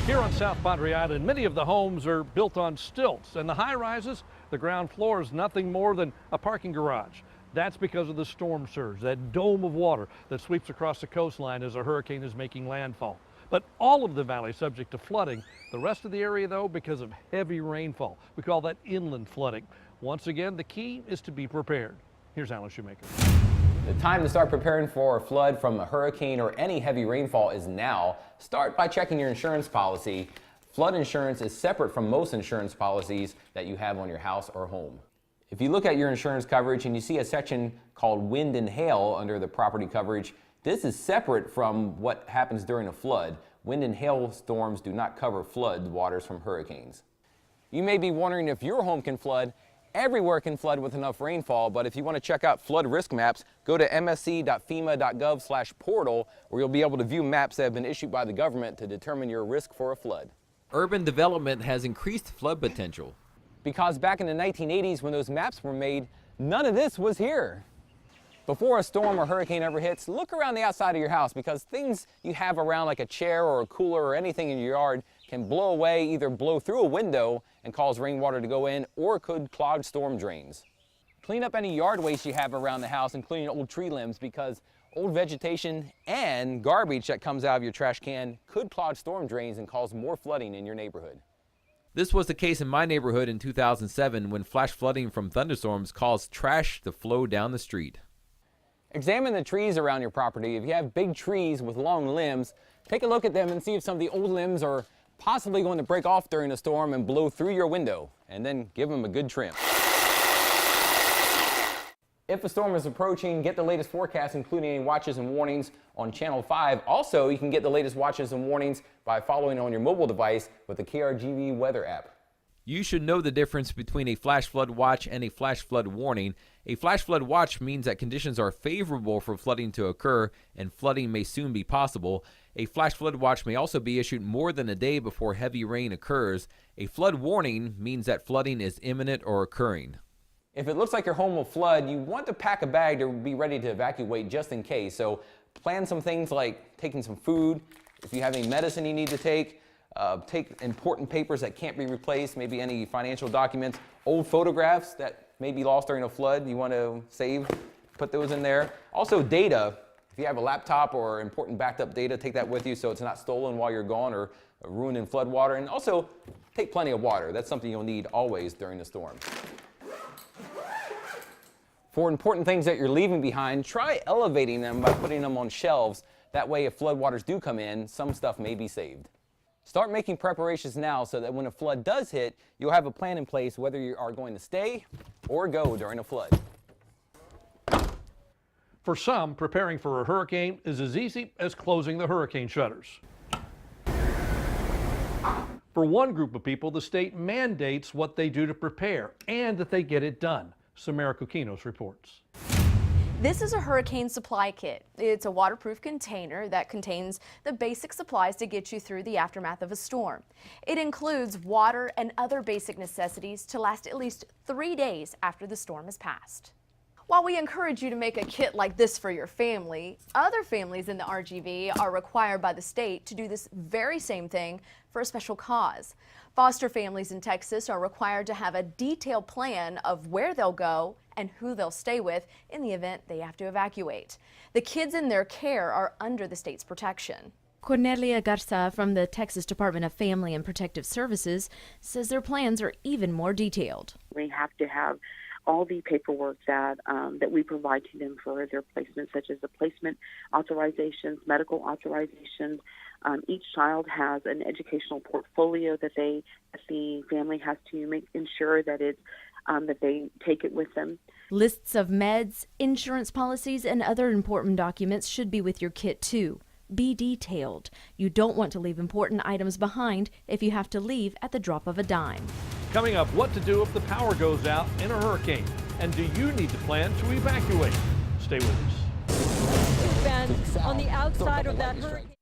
Here on South Padre Island, many of the homes are built on stilts, and the high rises, the ground floor is nothing more than a parking garage. That's because of the storm surge, that dome of water that sweeps across the coastline as a hurricane is making landfall. But all of the valley is subject to flooding. The rest of the area, though, because of heavy rainfall. We call that inland flooding. Once again, the key is to be prepared. Here's Alan Shoemaker. The time to start preparing for a flood from a hurricane or any heavy rainfall is now. Start by checking your insurance policy. Flood insurance is separate from most insurance policies that you have on your house or home. If you look at your insurance coverage and you see a section called wind and hail under the property coverage, this is separate from what happens during a flood. Wind and hail storms do not cover flood waters from hurricanes. You may be wondering if your home can flood. Everywhere can flood with enough rainfall, but if you want to check out flood risk maps, go to msc.fema.gov/portal, where you'll be able to view maps that have been issued by the government to determine your risk for a flood. Urban development has increased flood potential. Because back in the 1980s, when those maps were made, none of this was here. Before a storm or hurricane ever hits, look around the outside of your house, because things you have around like a chair or a cooler or anything in your yard can blow away, either blow through a window and cause rainwater to go in, or could clog storm drains. Clean up any yard waste you have around the house, including old tree limbs, because old vegetation and garbage that comes out of your trash can could clog storm drains and cause more flooding in your neighborhood. This was the case in my neighborhood in 2007 when flash flooding from thunderstorms caused trash to flow down the street. Examine the trees around your property. If you have big trees with long limbs, take a look at them and see if some of the old limbs are possibly going to break off during a storm and blow through your window, and then give them a good trim. If a storm is approaching, get the latest forecast, including any watches and warnings, on Channel 5. Also, you can get the latest watches and warnings by following on your mobile device with the KRGV weather app. You should know the difference between a flash flood watch and a flash flood warning. A flash flood watch means that conditions are favorable for flooding to occur and flooding may soon be possible. A flash flood watch may also be issued more than a day before heavy rain occurs. A flood warning means that flooding is imminent or occurring. If it looks like your home will flood, you want to pack a bag to be ready to evacuate just in case. So plan some things like taking some food. If you have any medicine you need to take important papers that can't be replaced, maybe any financial documents, old photographs that may be lost during a flood, you want to save, put those in there. Also data, if you have a laptop or important backed up data, take that with you so it's not stolen while you're gone or ruined in flood water. And also take plenty of water. That's something you'll need always during the storm. For important things that you're leaving behind, try elevating them by putting them on shelves. That way if floodwaters do come in, some stuff may be saved. Start making preparations now so that when a flood does hit, you'll have a plan in place whether you are going to stay or go during a flood. For some, preparing for a hurricane is as easy as closing the hurricane shutters. For one group of people, the state mandates what they do to prepare and that they get it done. Samara Kukinos reports. This is a hurricane supply kit. It's a waterproof container that contains the basic supplies to get you through the aftermath of a storm. It includes water and other basic necessities to last at least 3 days after the storm has passed. While we encourage you to make a kit like this for your family, other families in the RGV are required by the state to do this very same thing for a special cause. Foster families in Texas are required to have a detailed plan of where they'll go and who they'll stay with in the event they have to evacuate. The kids in their care are under the state's protection. Cornelia Garza from the Texas Department of Family and Protective Services says their plans are even more detailed. We have to have all the paperwork that we provide to them for their placement, such as the placement authorizations, medical authorizations. Each child has an educational portfolio that the family has to ensure that that they take it with them. Lists of meds, insurance policies, and other important documents should be with your kit too. Be detailed. You don't want to leave important items behind if you have to leave at the drop of a dime. Coming up, what to do if the power goes out in a hurricane, and do you need to plan to evacuate? Stay with us. On the outside of that hurricane.